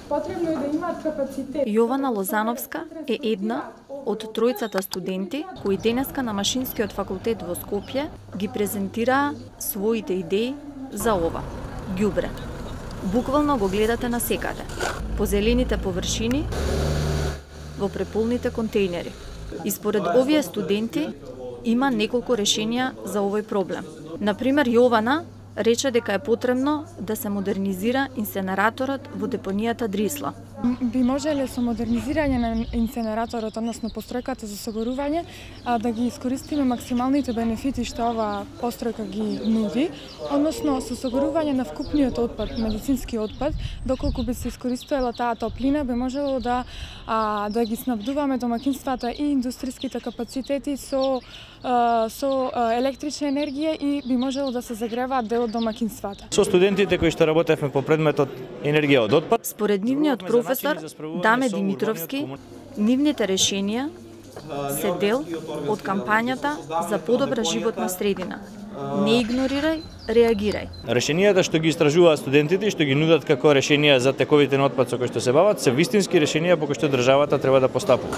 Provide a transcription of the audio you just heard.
Потребно е да имаат капацитет. Јована Лозановска е една од тројцата студенти кои денеска на Машинскиот факултет во Скопје ги презентираа своите идеи за ова ѓубре. Буквално го гледате насекаде. По зелените површини, во преполните контејнери. И според овие студенти има неколку решенија за овој проблем. Например, Јована рече дека е потребно да се модернизира инсенераторот во депонијата Дрисла. Би можеле со модернизирање на инсенераторот, односно постројката за согорување, да ги искористиме максималните бенефити што оваа постројка ги нуди, односно со согорување на вкупниот отпад, медицински отпад, доколку би се искористувала таа топлина, би можело да ги снабдуваме домакинствата и индустријските капацитети со електрична енергија и би можело да се загреваат дел од домакинствата. Со студентите кои што работевме по предметот енергија од отпад, според нивниот професор Даме Димитровски, нивните решенија се дел од кампањата за подобра животна средина. Не игнорирај, реагирај. Решенијата што ги истражуваат студентите и што ги нудат како решенија за тековите на отпад со кои што се бават, се вистински решенија по кои што државата треба да постапува.